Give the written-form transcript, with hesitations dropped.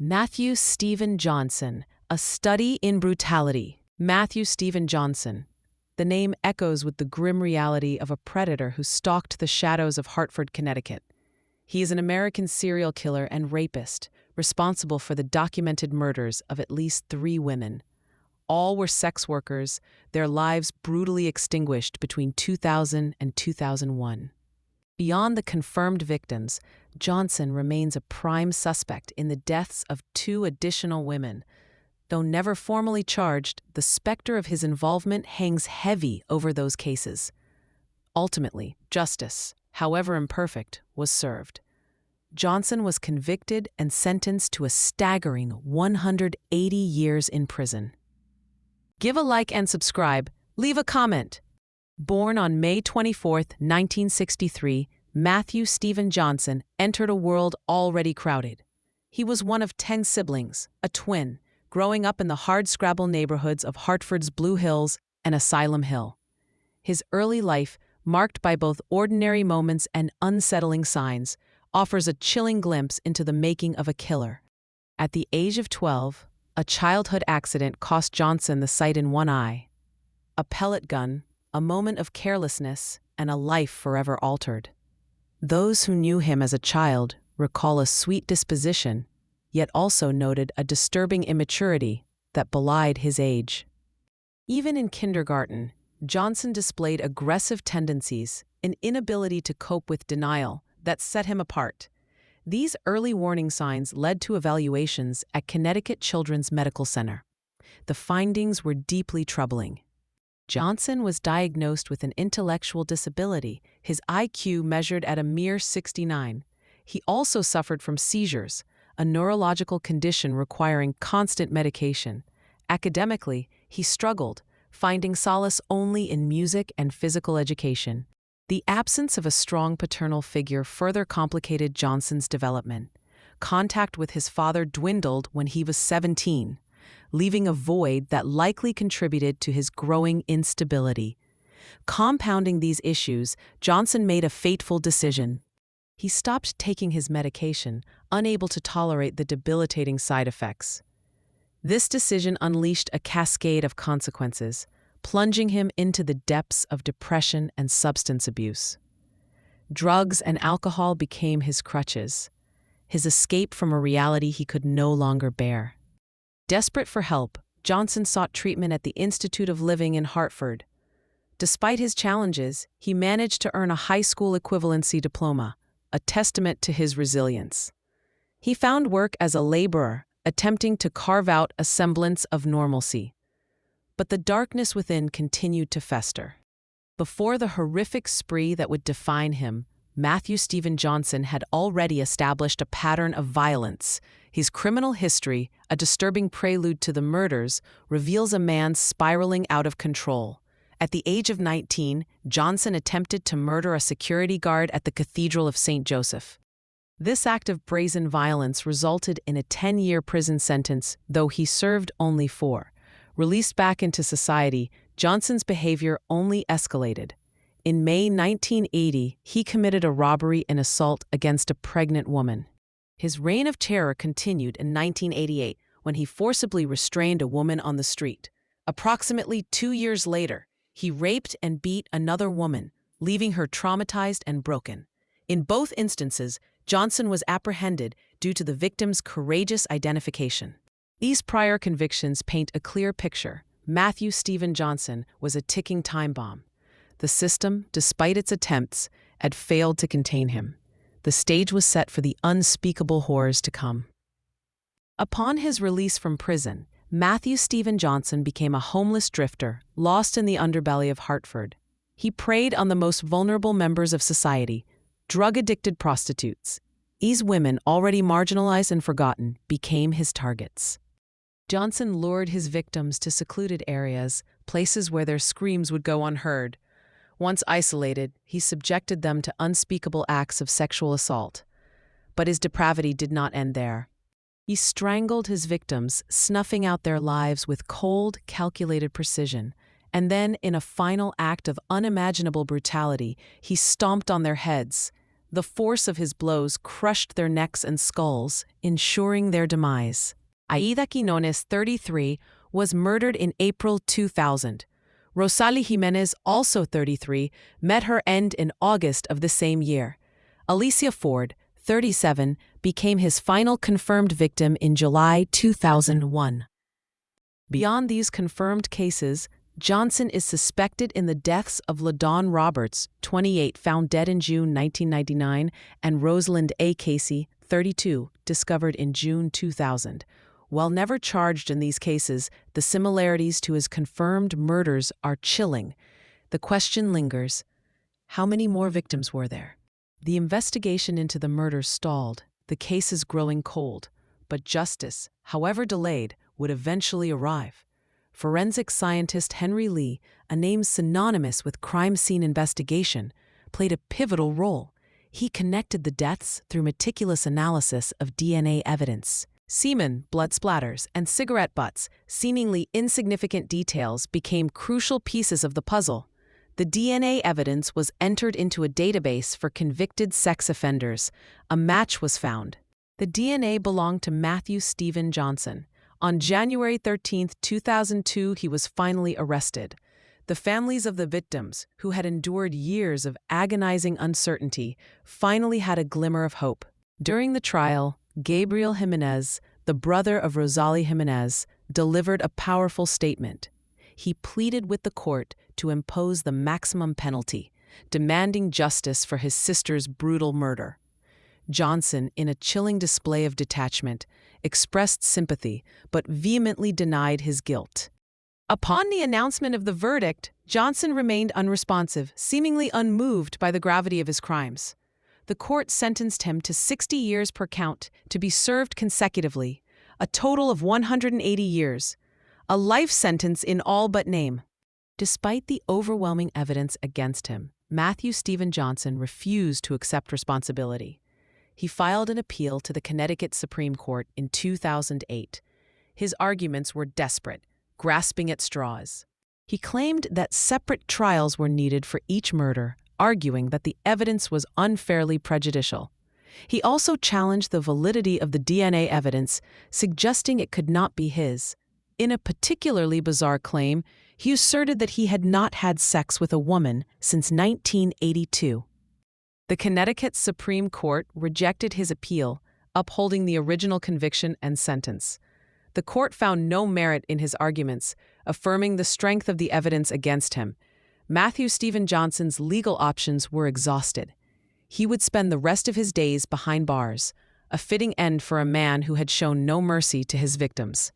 Matthew Stephen Johnson, A Study in Brutality. Matthew Stephen Johnson. The name echoes with the grim reality of a predator who stalked the shadows of Hartford, Connecticut. He is an American serial killer and rapist, responsible for the documented murders of at least 3 women. All were sex workers, their lives brutally extinguished between 2000 and 2001. Beyond the confirmed victims, Johnson remains a prime suspect in the deaths of 2 additional women. Though never formally charged, the specter of his involvement hangs heavy over those cases. Ultimately, justice, however imperfect, was served. Johnson was convicted and sentenced to a staggering 180 years in prison. Give a like and subscribe. Leave a comment. Born on May 24, 1963, Matthew Stephen Johnson entered a world already crowded. He was one of 10 siblings, a twin, growing up in the hardscrabble neighborhoods of Hartford's Blue Hills and Asylum Hill. His early life, marked by both ordinary moments and unsettling signs, offers a chilling glimpse into the making of a killer. At the age of 12, a childhood accident cost Johnson the sight in one eye. A pellet gun, a moment of carelessness, and a life forever altered. Those who knew him as a child recall a sweet disposition, yet also noted a disturbing immaturity that belied his age. Even in kindergarten, Johnson displayed aggressive tendencies, an inability to cope with denial that set him apart. These early warning signs led to evaluations at Connecticut Children's Medical Center. The findings were deeply troubling. Johnson was diagnosed with an intellectual disability, his IQ measured at a mere 69. He also suffered from seizures, a neurological condition requiring constant medication. Academically, he struggled, finding solace only in music and physical education. The absence of a strong paternal figure further complicated Johnson's development. Contact with his father dwindled when he was 17, leaving a void that likely contributed to his growing instability. Compounding these issues, Johnson made a fateful decision. He stopped taking his medication, unable to tolerate the debilitating side effects. This decision unleashed a cascade of consequences, plunging him into the depths of depression and substance abuse. Drugs and alcohol became his crutches, his escape from a reality he could no longer bear. Desperate for help, Johnson sought treatment at the Institute of Living in Hartford. Despite his challenges, he managed to earn a high school equivalency diploma, a testament to his resilience. He found work as a laborer, attempting to carve out a semblance of normalcy. But the darkness within continued to fester. Before the horrific spree that would define him, Matthew Stephen Johnson had already established a pattern of violence. His criminal history, a disturbing prelude to the murders, reveals a man spiraling out of control. At the age of 19, Johnson attempted to murder a security guard at the Cathedral of St. Joseph. This act of brazen violence resulted in a 10-year prison sentence, though he served only 4. Released back into society, Johnson's behavior only escalated. In May 1980, he committed a robbery and assault against a pregnant woman. His reign of terror continued in 1988 when he forcibly restrained a woman on the street. Approximately 2 years later, he raped and beat another woman, leaving her traumatized and broken. In both instances, Johnson was apprehended due to the victim's courageous identification. These prior convictions paint a clear picture. Matthew Stephen Johnson was a ticking time bomb. The system, despite its attempts, had failed to contain him. The stage was set for the unspeakable horrors to come. Upon his release from prison, Matthew Stephen Johnson became a homeless drifter, lost in the underbelly of Hartford. He preyed on the most vulnerable members of society, drug-addicted prostitutes. These women, already marginalized and forgotten, became his targets. Johnson lured his victims to secluded areas, places where their screams would go unheard. Once isolated, he subjected them to unspeakable acts of sexual assault. But his depravity did not end there. He strangled his victims, snuffing out their lives with cold, calculated precision. And then, in a final act of unimaginable brutality, he stomped on their heads, The force of his blows crushed their necks and skulls, ensuring their demise. Aida Quinones, 33, was murdered in April 2000. Rosalie Jimenez, also 33, met her end in August of the same year. Alicia Ford, 37, became his final confirmed victim in July 2001. Beyond these confirmed cases, Johnson is suspected in the deaths of LaDawn Roberts, 28, found dead in June 1999, and Rosalind A. Casey, 32, discovered in June 2000. While never charged in these cases, the similarities to his confirmed murders are chilling. The question lingers: how many more victims were there? The investigation into the murders stalled, the cases growing cold, but justice, however delayed, would eventually arrive. Forensic scientist Henry Lee, a name synonymous with crime scene investigation, played a pivotal role. He connected the deaths through meticulous analysis of DNA evidence. Semen, blood splatters, and cigarette butts, seemingly insignificant details, became crucial pieces of the puzzle. The DNA evidence was entered into a database for convicted sex offenders. A match was found. The DNA belonged to Matthew Stephen Johnson. On January 13, 2002, he was finally arrested. The families of the victims, who had endured years of agonizing uncertainty, finally had a glimmer of hope. During the trial, Gabriel Jimenez, the brother of Rosalie Jimenez, delivered a powerful statement. He pleaded with the court to impose the maximum penalty, demanding justice for his sister's brutal murder. Johnson, in a chilling display of detachment, expressed sympathy but vehemently denied his guilt. Upon the announcement of the verdict, Johnson remained unresponsive, seemingly unmoved by the gravity of his crimes. The court sentenced him to 60 years per count, to be served consecutively, a total of 180 years, a life sentence in all but name. Despite the overwhelming evidence against him, Matthew Stephen Johnson refused to accept responsibility. He filed an appeal to the Connecticut Supreme Court in 2008. His arguments were desperate, grasping at straws. He claimed that separate trials were needed for each murder, arguing that the evidence was unfairly prejudicial. He also challenged the validity of the DNA evidence, suggesting it could not be his. In a particularly bizarre claim, he asserted that he had not had sex with a woman since 1982. The Connecticut Supreme Court rejected his appeal, upholding the original conviction and sentence. The court found no merit in his arguments, affirming the strength of the evidence against him. Matthew Stephen Johnson's legal options were exhausted. He would spend the rest of his days behind bars, a fitting end for a man who had shown no mercy to his victims.